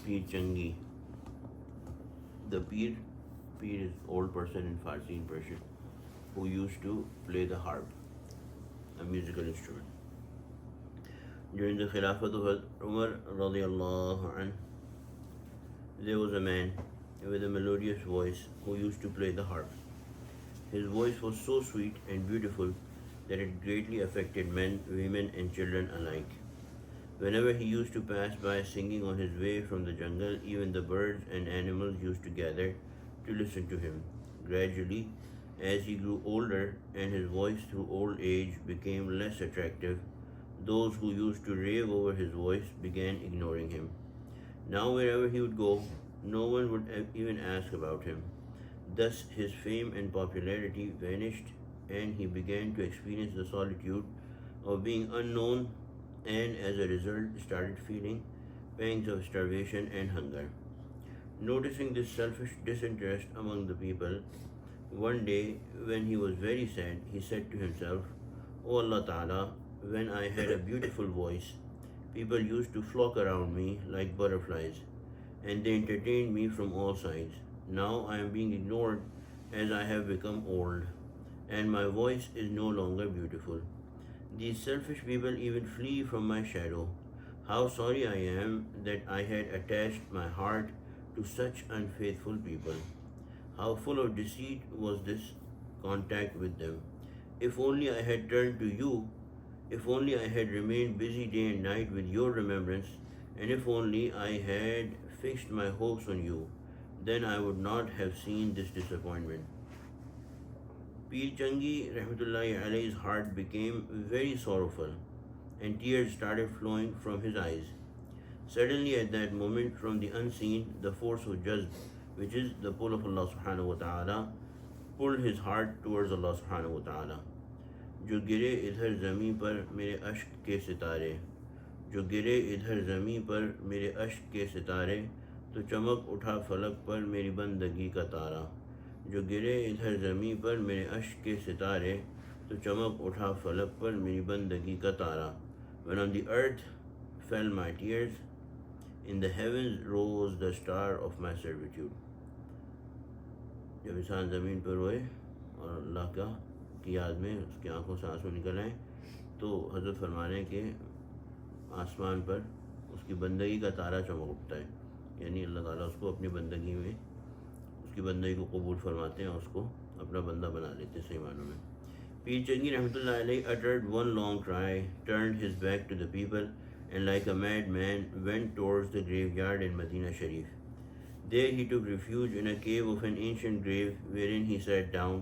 Peer Changi. The Peer is old person in Farsi in Persian who used to play the harp, a musical instrument. During the Khilafat of Umar radiallahu anh, there was a man with a melodious voice who used to play the harp. His voice was so sweet and beautiful that it greatly affected men, women, and children alike. Whenever he used to pass by singing on his way from the jungle, even the birds and animals used to gather to listen to him. Gradually, as he grew older and his voice through old age became less attractive, those who used to rave over his voice began ignoring him. Now, wherever he would go, no one would even ask about him. Thus, his fame and popularity vanished, and he began to experience the solitude of being unknown, and as a result, started feeling pangs of starvation and hunger. Noticing this selfish disinterest among the people, one day when he was very sad, he said to himself, O Allah Ta'ala, when I had a beautiful voice, people used to flock around me like butterflies, and they entertained me from all sides. Now I am being ignored as I have become old, and my voice is no longer beautiful. These selfish people even flee from my shadow. How sorry I am that I had attached my heart to such unfaithful people. How full of deceit was this contact with them. If only I had turned to you, if only I had remained busy day and night with your remembrance, and if only I had fixed my hopes on you, then I would not have seen this disappointment. Pir Changi Rahmatullahi Alayhi's heart became very sorrowful, and tears started flowing from his eyes. Suddenly, at that moment, from the unseen, the force of Jazb, which is the pull of Allah subhanahu wa ta'ala, pulled his heart towards Allah subhanahu wa ta'ala. جو گرے ادھر زمیں پر میرے اشک کے ستارے، جو گرے ادھر زمیں پر میرے اشک کے ستارے، تو چمک اٹھا فلک پر میری بندگی کا تارا. جو گرے ادھر زمیں پر میرے اشک کے ستارے، تو چمک اٹھا فلک پر میری بندگی کا تارا. When on the earth fell my tears, in the heavens rose the star of my servitude. جب انسان زمین پر روئے اور اللہ کا کی یاد میں اس کی آنکھوں سے آنسو نکل آئیں، تو حضرت فرمانے ہیں کہ آسمان پر اس کی بندگی کا تارا چمک اٹھتا ہے. یعنی اللہ تعالیٰ اس کو اپنی بندگی میں، اس کی بندگی کو قبول فرماتے ہیں اور اس کو اپنا بندہ بنا لیتے ہیں صحیح معنوں میں. پیر چنگی رحمۃ اللہ علیہ uttered one long cry, turned his back to the people, and like a madman went towards the graveyard in Medina Sharif. There he took refuge in a cave of an ancient grave, wherein he sat down,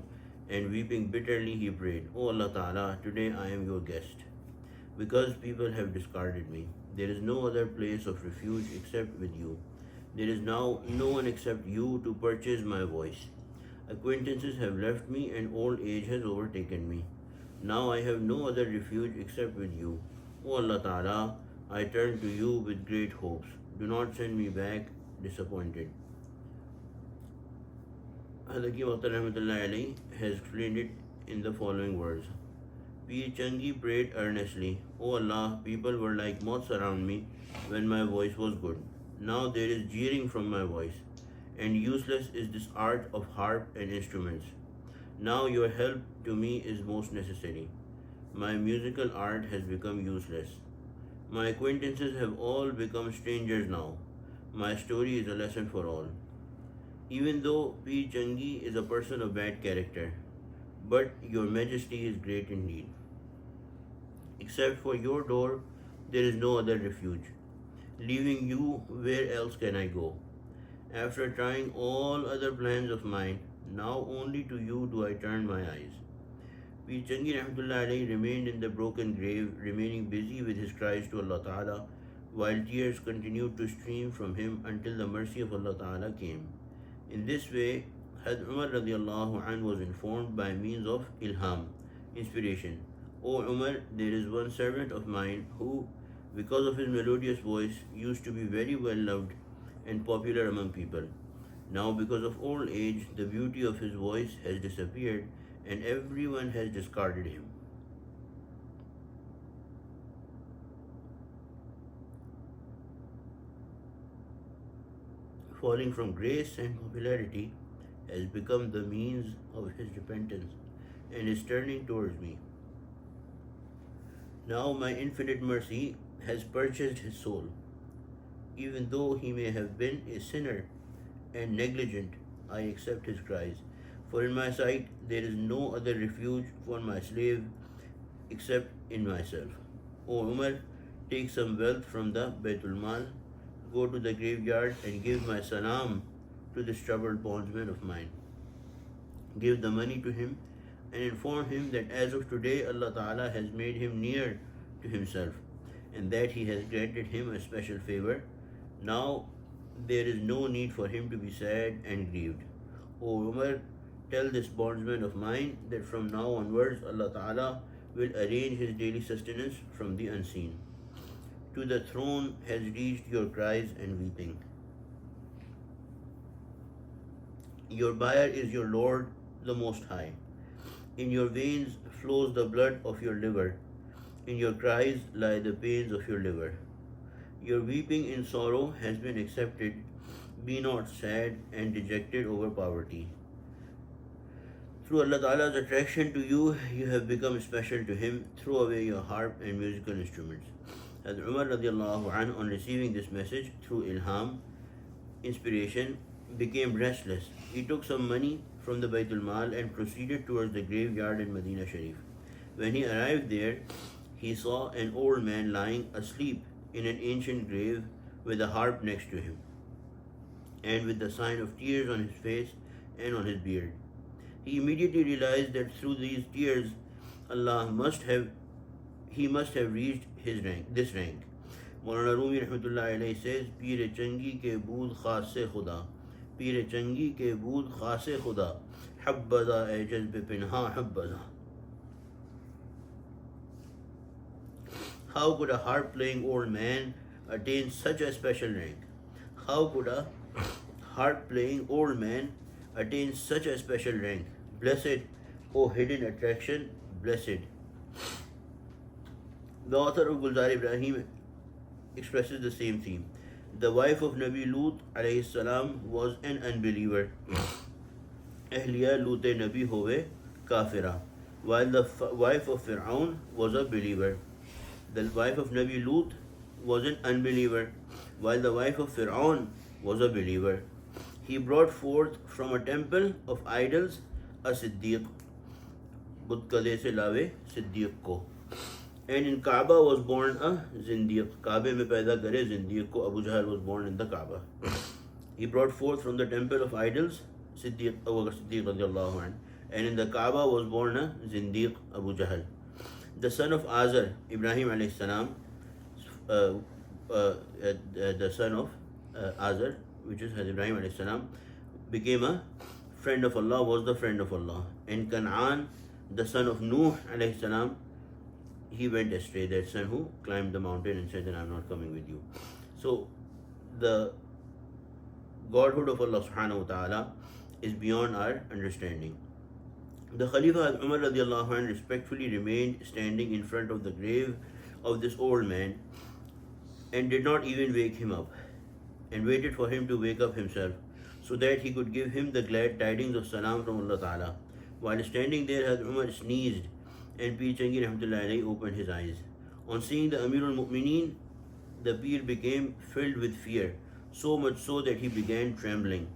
and weeping bitterly he prayed, O Allah Ta'ala, today I am your guest. Because people have discarded me, there is no other place of refuge except with you. There is now no one except you to purchase my voice. Acquaintances have left me and old age has overtaken me. Now I have no other refuge except with you. O Allah Ta'ala, I turn to you with great hopes. Do not send me back disappointed. Hakim Akhtar Rahmatullah Alayhi has explained it in the following words. Pir Changi prayed earnestly, O Allah, people were like moths around me when my voice was good. Now there is jeering from my voice, and useless is this art of harp and instruments. Now your help to me is most necessary. My musical art has become useless. My acquaintances have all become strangers now. My story is a lesson for all. Even though Pir Changi is a person of bad character, but your majesty is great indeed. Except for your door, there is no other refuge. Leaving you, where else can I go? After trying all other plans of mine, now only to you do I turn my eyes. Pir Changi Rahmatullah Alayhi remained in the broken grave, remaining busy with his cries to Allah Ta'ala, while tears continued to stream from him until the mercy of Allah Ta'ala came. In this way, Had Umar radiallahu anh was informed by means of ilham, inspiration. O Umar, there is one servant of mine who, because of his melodious voice, used to be very well loved and popular among people. Now, because of old age, the beauty of his voice has disappeared and everyone has discarded him. falling from grace and popularity, has become the means of his repentance and is turning towards me. Now my infinite mercy has purchased his soul, even though he may have been a sinner and negligent. I accept his cries, for in my sight there is no other refuge for my slave except in myself. O Umar, take some wealth from the Baytul Mal, go to the graveyard and give my salam to this troubled bondsman of mine. Give the money to him and inform him that as of today Allah Ta'ala has made him near to himself and that he has granted him a special favor. Now there is no need for him to be sad and grieved. O Umar, tell this bondsman of mine that from now onwards Allah Ta'ala will arrange his daily sustenance from the unseen. To the throne has reached your cries and weeping. Your buyer is your Lord, the Most High. In your veins flows the blood of your liver. In your cries lie the pains of your liver. Your weeping in sorrow has been accepted. Be not sad and dejected over poverty. Through Allah Ta'ala's attraction to you, you have become special to Him. Throw away your harp and musical instruments. Hazrat Umar radiallahu anhu, on receiving this message through ilham, inspiration, became restless. He took some money from the Baytul Mal and proceeded towards the graveyard in Medina Sharif. When he arrived there, he saw an old man lying asleep in an ancient grave with a harp next to him and with the sign of tears on his face and on his beard. He immediately realized that through these tears, he must have reached this rank. Maulana Rumi rahmatullahi alayhi says, Peer Changi ke bood khas se khuda, Peer Changi ke bood khas se khuda, Habbaza e jazb pinha habbaza. How could a harp playing old man attain such a special rank? How could a harp playing old man attain such a special rank? Blessed, O hidden attraction, blessed. The author of Gulzar Ibrahim expresses the same theme. The wife of Nabi Lut alayhi salam was an unbeliever. Ahliya Lut Nabi hove kafira. While the wife of Fir'aun was a believer. The wife of Nabi Lut was an unbeliever, while the wife of Fir'aun was a believer. He brought forth from a temple of idols a Siddiq. Butkale se lave Siddiq ko. And in Kaaba was born a Zindiq. Kaaba mein paida kare Zindiq ko. Abu Jahl was born in the Kaaba. He brought forth from the temple of idols Siddiq radiallahu anhu. And in the Kaaba was born a Zindiq, Abu Jahl. The son of Azar, Ibrahim alayhi salam, the son of Azar, which is Ibrahim alayhi salam, became a friend of Allah, was the friend of Allah. And Canaan, the son of Nuh alayhi salam, he went astray, that son who climbed the mountain and said that I'm not coming with you. So the Godhood of Allah subhanahu wa ta'ala is beyond our understanding. The Khalifa Umar radiallahu anh respectfully remained standing in front of the grave of this old man and did not even wake him up, and waited for him to wake up himself so that he could give him the glad tidings of salam from Allah Ta'ala. While standing there, Hazrat Umar sneezed and Peer Changi rahmatullahi alayhi opened his eyes. On seeing the Amirul Mu'mineen, the Peer became filled with fear, so much so that he began trembling.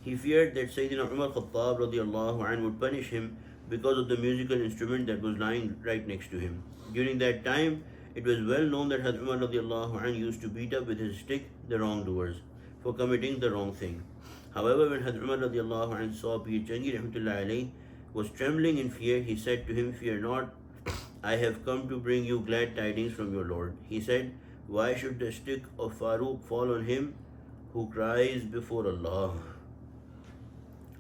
He feared that Sayyidina Umar Khattab radiallahu anh would punish him because of the musical instrument that was lying right next to him. During that time, it was well known that Hazrat Umar radiallahu anh used to beat up with his stick the wrongdoers for committing the wrong thing. However, when Hazrat Umar radiallahu anh saw Peer Changi rahmatullahi alayhi was trembling in fear, he said to him, Fear not, I have come to bring you glad tidings from your Lord. He said, Why should the stick of Farooq fall on him who cries before Allah?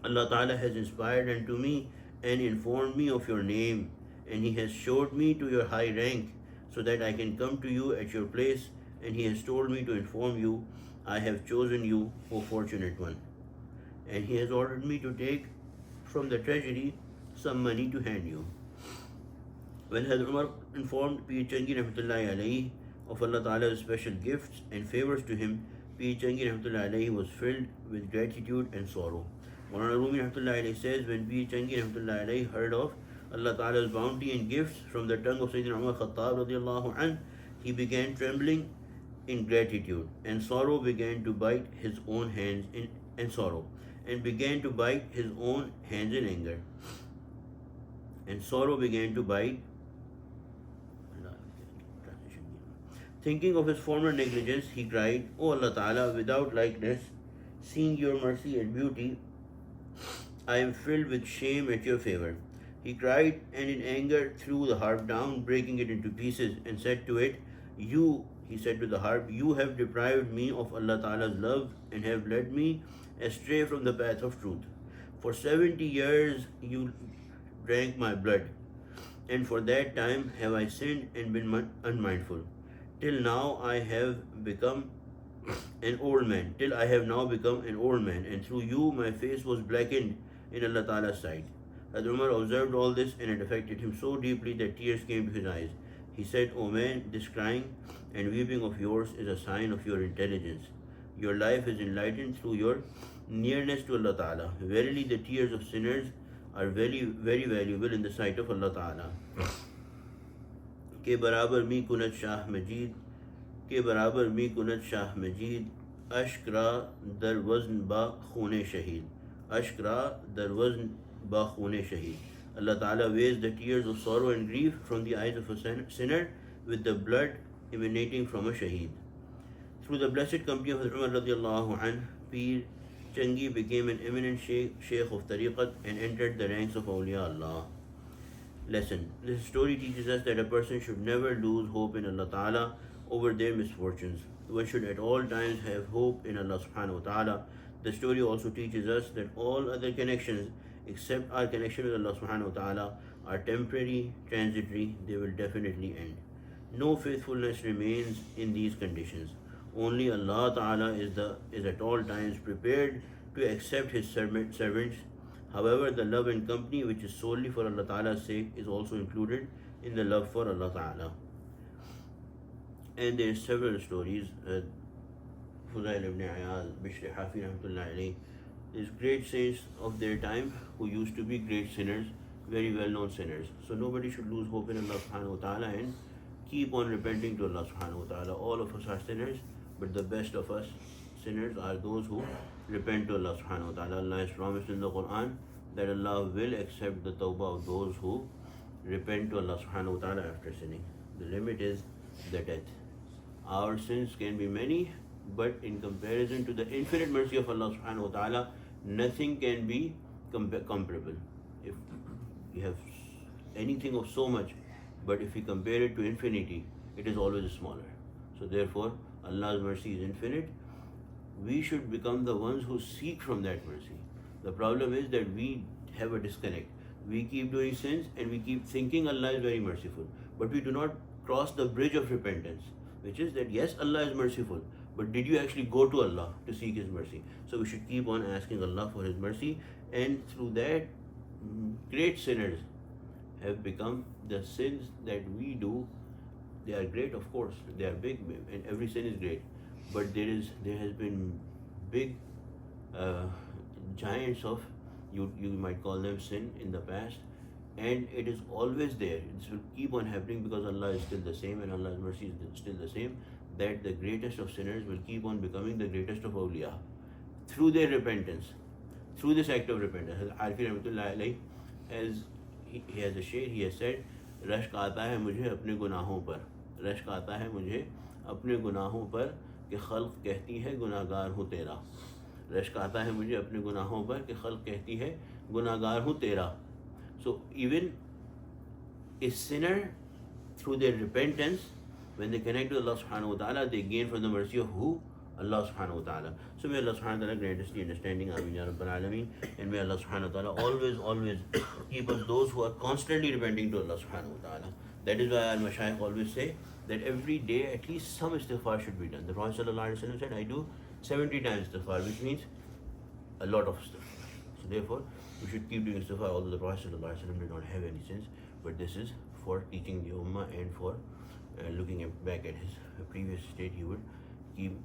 Allah Ta'ala has inspired unto me and informed me of your name, and He has showed me to your high rank, so that I can come to you at your place, and He has told me to inform you, I have chosen you, O fortunate one. And He has ordered me to take from the treasury some money to hand you. When Hazrat Umar informed Peer Changi rahmatullahi alayhi of Allah Ta'ala's special gifts and favors to him, P. Changi Rahmatullahi alayhi was filled with gratitude and sorrow. Maulana Rumi Rahmatullahi alayhi says, when P. Changi Rahmatullahi alayhi heard of Allah Ta'ala's bounty and gifts from the tongue of Sayyidina Umar Khattab radiallahu anh, he began trembling in gratitude, and sorrow began to bite his own hands in sorrow, and began to bite his own hands in anger. And sorrow began to bite. Thinking of his former negligence, he cried, O Allah Ta'ala, without likeness, seeing your mercy and beauty, I am filled with shame at your favor. He cried, and in anger threw the harp down, breaking it into pieces, and said to it, he said to the harp, you have deprived me of Allah Ta'ala's love and have led me astray from the path of truth. For 70 years you drank my blood, and for that time have I sinned and been unmindful. Till now I have become an old man, and through you my face was blackened in Allah Ta'ala's sight. Hazrat Umar observed all this, and it affected him so deeply that tears came to his eyes. He said, O man, this crying and weeping of yours is a sign of your intelligence. Your life is enlightened through your nearness to Allah Ta'ala. Verily the tears of sinners are very, very valuable in the sight of Allah Ta'ala. کے برابر می کند شاہ مجید اشک را در وزن با خون شہید. Allah Ta'ala weighs the tears of sorrow and grief from the eyes of a sinner with the blood emanating from a shaheed. Through the blessed company of Hazrat Umar radiallahu anh, Pir Changi became an eminent Sheikh of Tariqat and entered the ranks of Awliya Allah. Lesson. This story teaches us that a person should never lose hope in Allah Ta'ala over their misfortunes. One should at all times have hope in Allah Subhanahu wa Ta'ala. The story also teaches us that all other connections except our connection with Allah Subhanahu wa Ta'ala are temporary, transitory, they will definitely end. No faithfulness remains in these conditions. Only Allah Ta'ala is at all times prepared to accept His servants. However, the love and company which is solely for Allah Ta'ala's sake is also included in the love for Allah Ta'ala. And there are several stories. Fudail ibn Iyad, Bishr Hafi Rahmatullahi alayhi, these great saints of their time who used to be great sinners, very well-known sinners. So nobody should lose hope in Allah Subhanahu wa Ta'ala and keep on repenting to Allah Subhanahu wa Ta'ala. All of us are sinners, but the best of us sinners are those who repent to Allah Subhanahu wa Ta'ala. Allah has promised in the Quran that Allah will accept the tawbah of those who repent to Allah Subhanahu wa Ta'ala after sinning. The limit is the death. Our sins can be many, but in comparison to the infinite mercy of Allah Subhanahu wa Ta'ala, nothing can be comparable. If you have anything of so much, but if we compare it to infinity, it is always smaller. So therefore, Allah's mercy is infinite. We should become the ones who seek from that mercy. The problem is that we have a disconnect. We keep doing sins and we keep thinking Allah is very merciful, but we do not cross the bridge of repentance, which is that yes, Allah is merciful, but did you actually go to Allah to seek His mercy? So we should keep on asking Allah for His mercy, and through that, great sinners have become the sins that we do. They are great, of course, they are big, and every sin is great, but there has been big giants of, you might call them sin in the past, and it is always there. It will keep on happening because Allah is still the same and Allah's mercy is still the same, that the greatest of sinners will keep on becoming the greatest of awliya through their repentance, through this act of repentance. Arfi Rahmatullahi alayhi, as he has a share, he has said, رشک آتا ہے مجھے اپنے گناہوں پر، رشک آتا ہے مجھے اپنے گناہوں پر کہ خلق کہتی ہے گناہ گار ہوں تیرا. رشک آتا ہے مجھے اپنے گناہوں پر کہ خلق کہتی ہے گناہ گار ہوں تیرا. So even a sinner, through their repentance, when they connect to Allah Subhanahu wa Ta'ala, they gain from the mercy of who? Allah Subhanahu wa Ta'ala. So may Allah Subhanahu wa Ta'ala grant us the understanding. Ameen Ya Rabbal Alameen. And may Allah Subhanahu wa Ta'ala always keep us those who are constantly repenting to Allah Subhanahu wa Ta'ala. That is why our Mashaykh always say that every day at least some istighfar should be done. The Prophet Sallallahu Alaihi Wasallam said, I do 70 times istighfar, which means a lot of istighfar. So therefore, we should keep doing istighfar, although the Prophet Sallallahu Alaihi Wasallam did not have any sins. But this is for teaching the Ummah and for looking back at his previous state, he would keep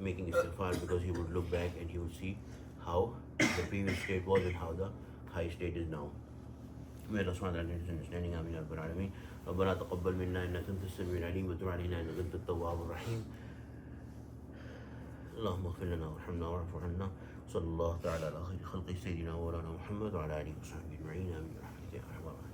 making istighfar, because he would look back and he would see how the previous state was and how the high state is now. May Allah subhanahu wa ta'ala grant us understanding. Ameen ya rabbal alameen. ربنا تقبل منا إنك أنت السميع العليم وتب علينا إنك أنت التواب الرحيم. اللهم اغفر لنا وارحمنا واعف عنا. صلى الله تعالى على خير خلقه سيدنا ومولانا محمد وعلى آله وصحبه أجمعين. آمين برحمتك يا أرحم الراحمين.